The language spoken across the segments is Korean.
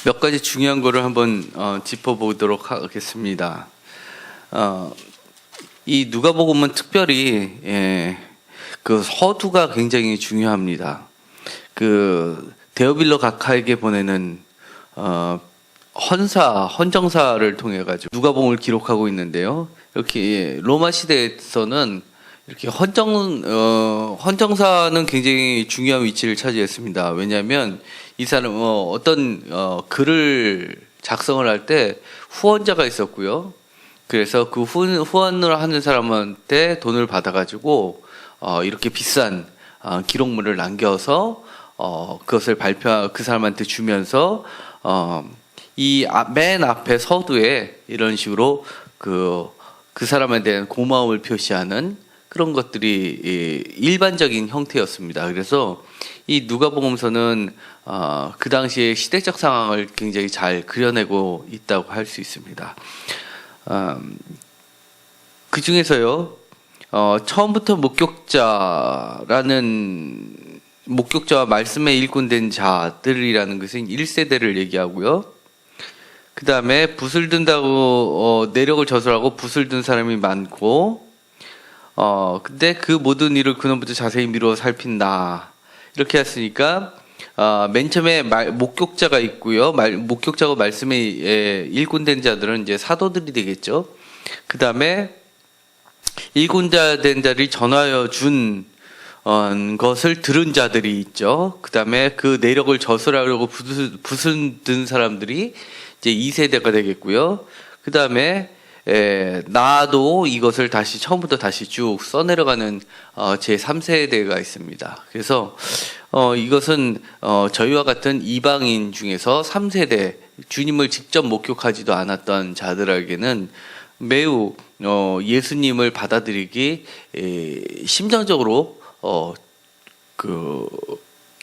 몇 가지 중요한 거를 한번 짚어보도록 하겠습니다. 이 누가복음은 특별히 그 서두가 굉장히 중요합니다. 그 데오빌로 각하에게 보내는 헌정사를 통해 가지고 누가복음을 기록하고 있는데요. 이렇게 로마 시대에서는 이렇게 헌정사는 굉장히 중요한 위치를 차지했습니다. 왜냐하면 이 사람 어떤 글을 작성을 할 때 후원자가 있었고요. 그래서 그 후원을 하는 사람한테 돈을 받아가지고 이렇게 비싼 기록물을 남겨서 그것을 그 사람한테 주면서 이 맨 앞에 서두에 이런 식으로 그 사람에 대한 고마움을 표시하는 그런 것들이 일반적인 형태였습니다. 그래서 이 누가복음서는 그 당시의 시대적 상황을 굉장히 잘 그려내고 있다고 할 수 있습니다. 그 중에서요, 처음부터 목격자와 말씀에 일꾼된 자들이라는 것은 1세대를 얘기하고요. 그 다음에 붓을 든다고 내력을 저술하고 붓을 든 사람이 많고, 근데 그 모든 일을 그놈부터 자세히 미루어 살핀다. 이렇게 했으니까, 맨 처음에 목격자가 있고요. 목격자고 말씀에 일꾼된 자들은 이제 사도들이 되겠죠. 그 다음에 일꾼자 된 자들이 전하여 준 것을 들은 자들이 있죠. 그 다음에 그 내력을 저술하려고 붓을 든 사람들이 이제 2세대가 되겠고요. 그 다음에 나도 이것을 다시 처음부터 다시 쭉 써내려가는 제 3세대가 있습니다. 그래서 이것은 저희와 같은 이방인 중에서 3세대 주님을 직접 목격하지도 않았던 자들에게는 매우 예수님을 받아들이기 심정적으로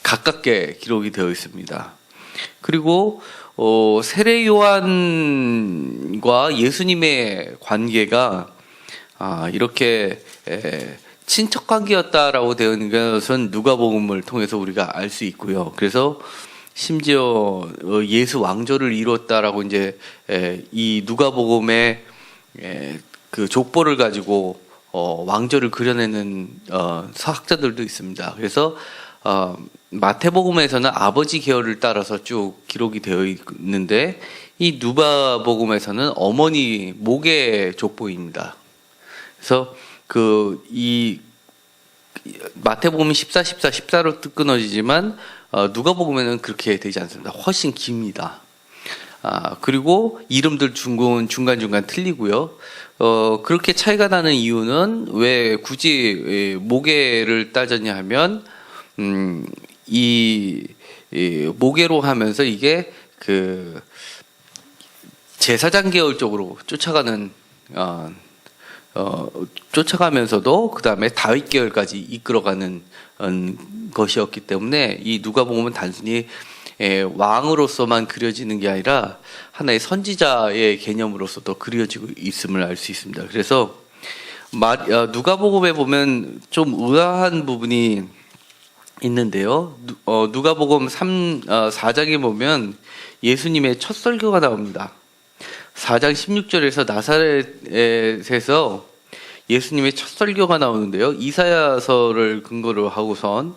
가깝게 기록이 되어 있습니다. 그리고 세례 요한과 예수님의 관계가 이렇게 친척 관계였다라고 되어 있는 것은 누가복음을 통해서 우리가 알 수 있고요. 그래서 심지어 예수 왕조를 이뤘다라고 이제 이 누가복음의 그 족보를 가지고 왕조를 그려내는 사학자들도 있습니다. 그래서 마태복음에서는 아버지 계열을 따라서 쭉 기록이 되어 있는데 이 누가복음에서는 어머니 목의 족보입니다. 그래서 이 마태복음이 14로 끊어지지만 누가복음에는 그렇게 되지 않습니다. 훨씬 깁니다. 그리고 이름들 중간중간 틀리고요. 그렇게 차이가 나는 이유는 왜 굳이 모계를 따졌냐 하면 이 모계로 하면서 이게 그 제사장 계열 쪽으로 쫓아가면서도 그 다음에 다윗 계열까지 이끌어가는 것이었기 때문에 이 누가복음은 단순히 왕으로서만 그려지는 게 아니라 하나의 선지자의 개념으로서도 그려지고 있음을 알 수 있습니다. 그래서 누가복음에 보면 좀 의아한 부분이 있는데요. 누가복음 4장에 보면 예수님의 첫 설교가 나옵니다. 4장 16절에서 나사렛에서 예수님의 첫 설교가 나오는데요. 이사야서를 근거로 하고선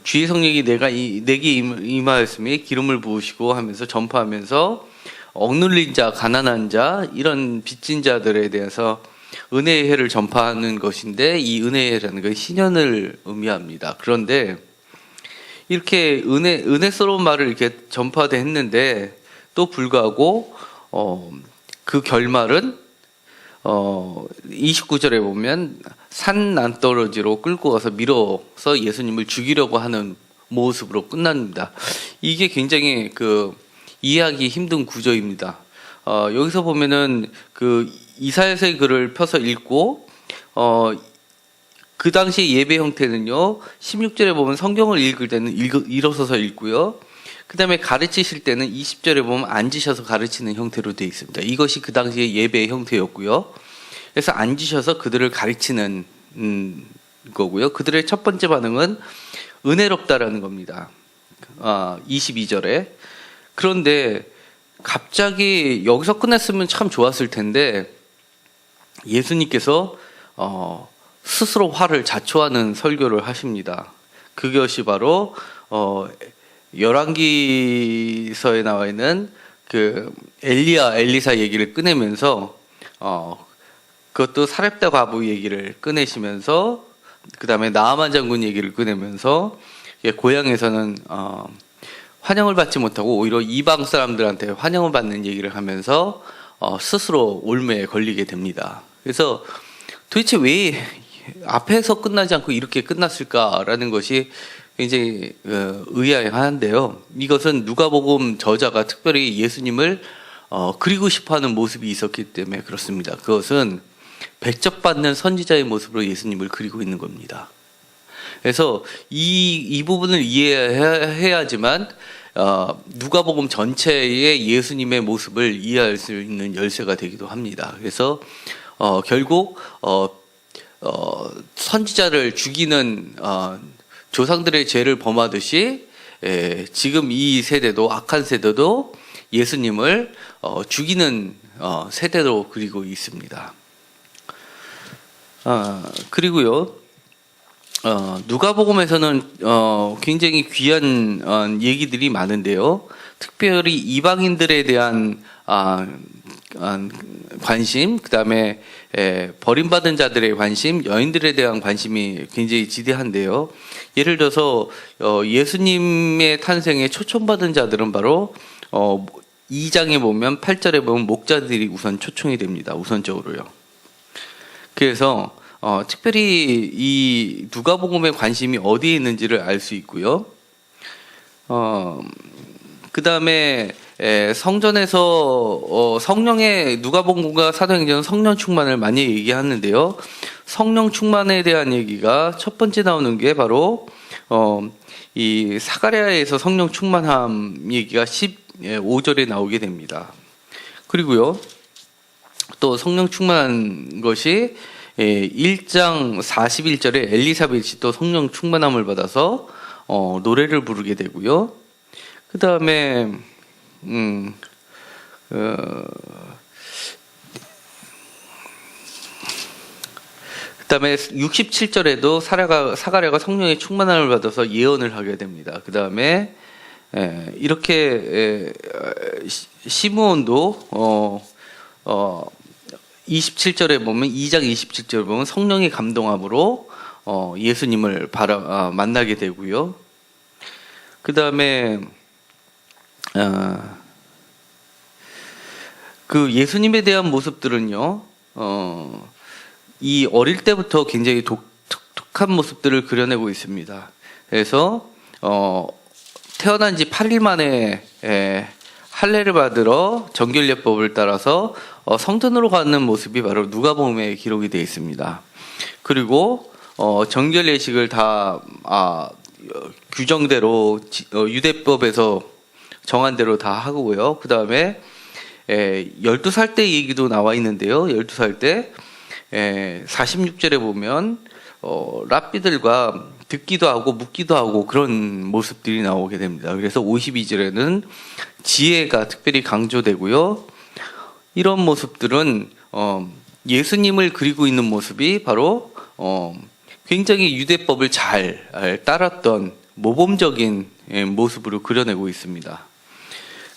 주의 성령이 내게 임하였으니 기름을 부으시고 하면서 전파하면서 억눌린 자, 가난한 자, 이런 빚진 자들에 대해서 은혜의 해를 전파하는 것인데 이 은혜의 해라는 건 신년을 의미합니다. 그런데 이렇게 은혜스러운 말을 이렇게 전파했는데 또 불구하고 그 결말은 29절에 보면 산 난떨어지로 끌고 가서 밀어서 예수님을 죽이려고 하는 모습으로 끝납니다. 이게 굉장히 이해하기 힘든 구조입니다. 여기서 보면은 이사야서의 글을 펴서 읽고 그 당시 예배 형태는요, 16절에 보면 성경을 읽을 때는 일어서서 읽고요. 그 다음에 가르치실 때는 20절에 보면 앉으셔서 가르치는 형태로 되어 있습니다. 이것이 그 당시의 예배의 형태였고요. 그래서 앉으셔서 그들을 가르치는 거고요. 그들의 첫 번째 반응은 은혜롭다라는 겁니다. 22절에. 그런데 갑자기 여기서 끝냈으면 참 좋았을 텐데 예수님께서 스스로 화를 자초하는 설교를 하십니다. 그것이 바로 열왕기서에 나와 있는 그 엘리사 얘기를 꺼내면서 그것도 사렙다 과부 얘기를 꺼내시면서 그 다음에 나아만 장군 얘기를 꺼내면서 고향에서는 환영을 받지 못하고 오히려 이방 사람들한테 환영을 받는 얘기를 하면서 스스로 올매에 걸리게 됩니다. 그래서 도대체 왜 앞에서 끝나지 않고 이렇게 끝났을까라는 것이 굉장히 의아한데요. 이것은 누가복음 저자가 특별히 예수님을 그리고 싶어하는 모습이 있었기 때문에 그렇습니다. 그것은 배척받는 선지자의 모습으로 예수님을 그리고 있는 겁니다. 그래서 이 부분을 이해해야지만 누가복음 전체의 예수님의 모습을 이해할 수 있는 열쇠가 되기도 합니다. 그래서 결국 선지자를 죽이는 조상들의 죄를 범하듯이 지금 이 세대도 악한 세대도 예수님을 죽이는 세대로 그리고 있습니다. 그리고요. 누가복음에서는 굉장히 귀한 얘기들이 많은데요. 특별히 이방인들에 대한 관심, 그 다음에 버림받은 자들의 관심, 여인들에 대한 관심이 굉장히 지대한데요. 예를 들어서 예수님의 탄생에 초청받은 자들은 바로 2장에 보면 8절에 보면 목자들이 우선 초청이 됩니다. 우선적으로요. 그래서 특별히 이 누가복음의 관심이 어디에 있는지를 알 수 있고요. 그 다음에 성전에서 성령의 누가복음과 사도행전은 성령 충만을 많이 얘기하는데요. 성령 충만에 대한 얘기가 첫 번째 나오는 게 바로 이 사가랴에서 성령 충만함 얘기가 15절에 나오게 됩니다. 그리고요. 또 성령 충만한 것이 1장 41절에 엘리사벳이 또 성령 충만함을 받아서 노래를 부르게 되고요. 그 다음에 그다음에 67절에도 사가랴가 성령의 충만함을 받아서 예언을 하게 됩니다. 그 다음에 이렇게 시므온도 27절에 보면 2장 27절에 보면 성령의 감동함으로 예수님을 만나게 되고요. 그 다음에 그 예수님에 대한 모습들은요, 이 어릴 때부터 굉장히 독특한 모습들을 그려내고 있습니다. 그래서 태어난 지 8일 만에 할례를 받으러 정결례법을 따라서 성전으로 가는 모습이 바로 누가복음에 기록이 되어 있습니다. 그리고 정결례식을 다 규정대로 유대법에서 정한 대로 다 하고요. 그 다음에 12살 때 얘기도 나와 있는데요. 12살 때 46절에 보면 랍비들과 듣기도 하고 묻기도 하고 그런 모습들이 나오게 됩니다. 그래서 52절에는 지혜가 특별히 강조되고요. 이런 모습들은 예수님을 그리고 있는 모습이 바로 굉장히 유대법을 잘 따랐던 모범적인 모습으로 그려내고 있습니다.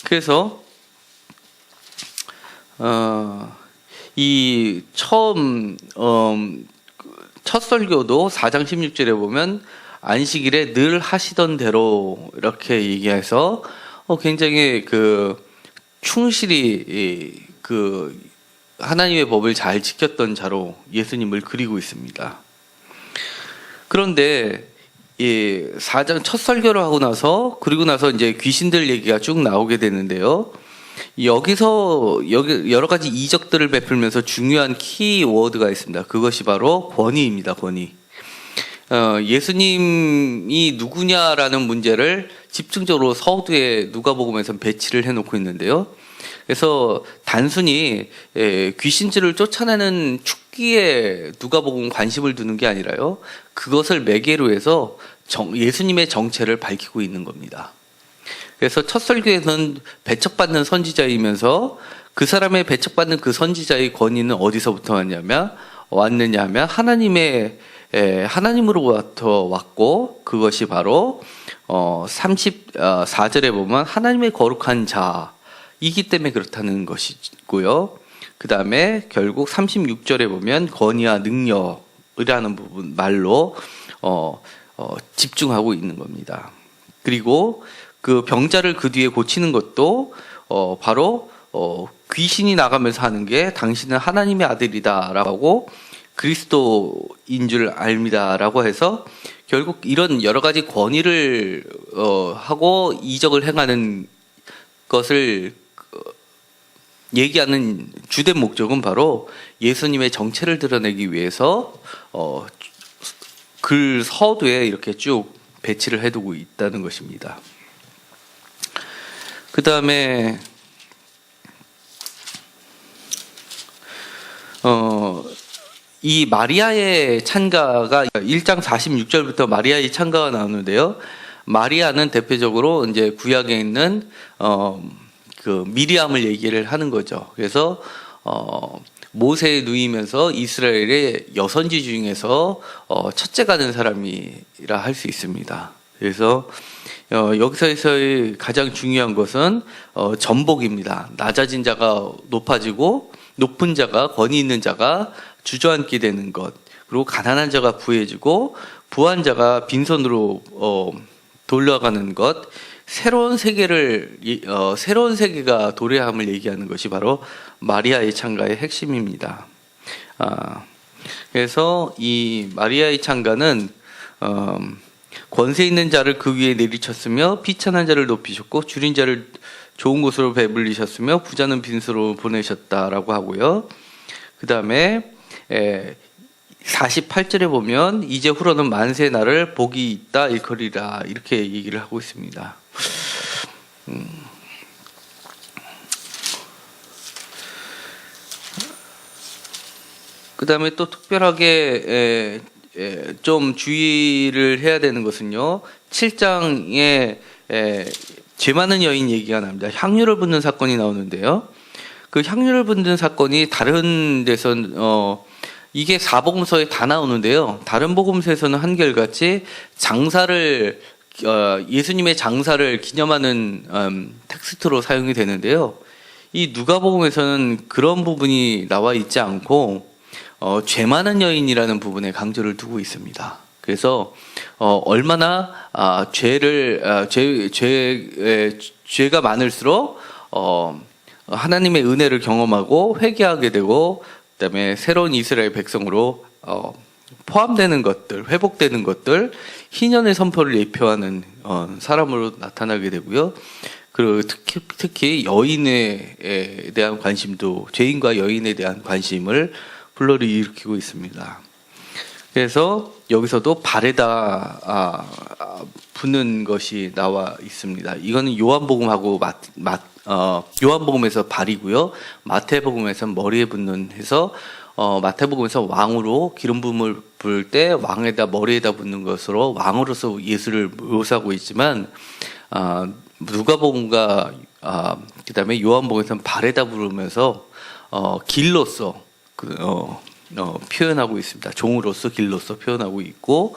그래서 이 첫 설교도 4장 16절에 보면 안식일에 늘 하시던 대로 이렇게 얘기해서 굉장히 충실히 하나님의 법을 잘 지켰던 자로 예수님을 그리고 있습니다. 그런데 4장 첫 설교를 하고 나서 그리고 나서 이제 귀신들 얘기가 쭉 나오게 되는데요. 여기서 여러 가지 이적들을 베풀면서 중요한 키워드가 있습니다. 그것이 바로 권위입니다. 권위. 예수님이 누구냐라는 문제를 집중적으로 서두에 누가복음에서 배치를 해놓고 있는데요. 그래서 단순히 귀신들을 쫓아내는 축기에 누가복음 관심을 두는 게 아니라요. 그것을 매개로 해서 예수님의 정체를 밝히고 있는 겁니다. 그래서 첫 설교에는 배척받는 선지자이면서 그 사람의 배척받는 그 선지자의 권위는 어디서부터 왔느냐 하면 하나님으로부터 왔고, 그것이 바로 34절에 보면 하나님의 거룩한 자이기 때문에 그렇다는 것이고요. 그 다음에 결국 36절에 보면 권위와 능력이라는 부분 말로 집중하고 있는 겁니다. 그리고 그 병자를 그 뒤에 고치는 것도 바로 귀신이 나가면서 하는 게 당신은 하나님의 아들이다라고 그리스도인 줄 압니다라고 해서 결국 이런 여러 가지 권위를 하고 이적을 행하는 것을 얘기하는 주된 목적은 바로 예수님의 정체를 드러내기 위해서 글 서두에 이렇게 쭉 배치를 해두고 있다는 것입니다. 그 다음에 이 마리아의 찬가가 1장 46절부터 마리아의 찬가가 나오는데요. 마리아는 대표적으로 이제 구약에 있는 그 미리암을 얘기를 하는 거죠. 그래서 모세에 누이면서 이스라엘의 여선지 중에서 첫째가 된 사람이라 할 수 있습니다. 그래서 여기서의 가장 중요한 것은 전복입니다. 낮아진 자가 높아지고 높은 자가, 권위 있는 자가 주저앉게 되는 것, 그리고 가난한 자가 부해지고 부한 자가 빈손으로 돌아가는 것, 새로운 세계가 도래함을 얘기하는 것이 바로 마리아의 찬가의 핵심입니다. 그래서 이 마리아의 찬가는 권세 있는 자를 그 위에 내리쳤으며 비천한 자를 높이셨고 줄인 자를 좋은 곳으로 배불리셨으며 부자는 빈수로 보내셨다라고 하고요. 그 다음에 48절에 보면 이제 후로는 만세 날을 복이 있다 일컬이라 이렇게 얘기를 하고 있습니다. 그 다음에 또 특별하게 좀 주의를 해야 되는 것은요, 7장에 죄 많은 여인 얘기가 나옵니다. 향유를 붓는 사건이 나오는데요. 그 향유를 붓는 사건이 다른 데선 이게 사복음서에 다 나오는데요. 다른 복음서에서는 한결같이 예수님의 장사를 기념하는 텍스트로 사용이 되는데요. 이 누가복음에서는 그런 부분이 나와 있지 않고 죄 많은 여인이라는 부분에 강조를 두고 있습니다. 그래서 얼마나 죄가 많을수록 하나님의 은혜를 경험하고 회개하게 되고, 그다음에 새로운 이스라엘 백성으로 포함되는 것들, 회복되는 것들, 희년의 선포를 예표하는 사람으로 나타나게 되고요. 그리고 특히 여인에 대한 관심도, 죄인과 여인에 대한 관심을 불러일으키고 있습니다. 그래서 여기서도 발에다 붓는 것이 나와 있습니다. 이거는 요한복음하고 요한복음에서 발이고요. 마태복음에서는 머리에 붓는 해서 마태복음에서 왕으로 기름 부음을 부을 때 왕에다 머리에다 붓는 것으로 왕으로서 예수를 묘사하고 있지만, 누가복음과 그다음에 요한복음에서는 발에다 부르면서 길로서 표현하고 있습니다. 종으로서 길로서 표현하고 있고,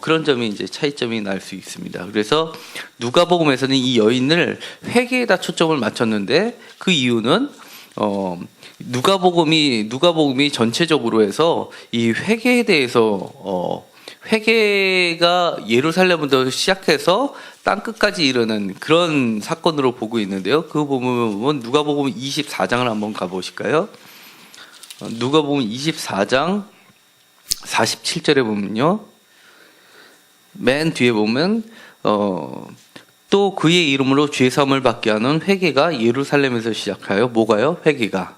그런 점이 이제 차이점이 날 수 있습니다. 그래서 누가복음에서는 이 여인을 회개에다 초점을 맞췄는데, 그 이유는 누가복음이 전체적으로 해서 이 회개에 대해서 회개가 예루살렘부터 시작해서 땅 끝까지 이르는 그런 사건으로 보고 있는데요. 그 보면 누가복음 24장을 한번 가보실까요? 누가복음 24장 47절에 보면요, 맨 뒤에 보면 또 그의 이름으로 죄 사함을 받게 하는 회개가 예루살렘에서 시작하여, 뭐가요? 회개가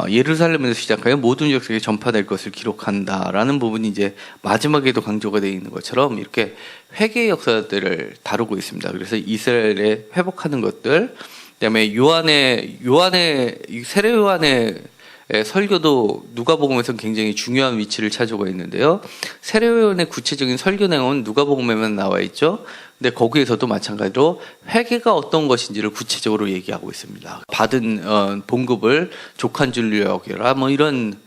예루살렘에서 시작하여 모든 족속에 전파될 것을 기록한다라는 부분이 이제 마지막에도 강조가 되어 있는 것처럼 이렇게 회개의 역사들을 다루고 있습니다. 그래서 이스라엘에 회복하는 것들, 그다음에 세례 요한의 설교도 누가복음에서 굉장히 중요한 위치를 차지하고 있는데요. 세례요한의 구체적인 설교 내용은 누가복음에만 나와 있죠. 근데 거기에서도 마찬가지로 회개가 어떤 것인지를 구체적으로 얘기하고 있습니다. 받은 봉급을 족한 줄로 여겨라, 뭐 이런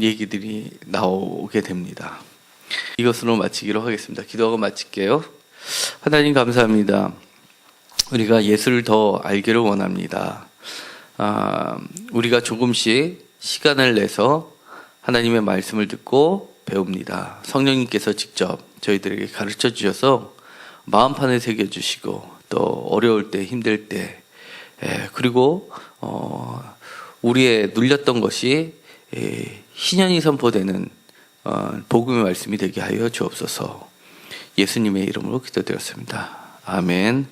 얘기들이 나오게 됩니다. 이것으로 마치기로 하겠습니다. 기도하고 마칠게요. 하나님 감사합니다. 우리가 예수를 더 알기를 원합니다. 우리가 조금씩 시간을 내서 하나님의 말씀을 듣고 배웁니다. 성령님께서 직접 저희들에게 가르쳐 주셔서 마음판을 새겨주시고 또 어려울 때, 힘들 때, 그리고 우리의 눌렸던 것이 희년이 선포되는 복음의 말씀이 되게 하여 주옵소서. 예수님의 이름으로 기도드렸습니다. 아멘.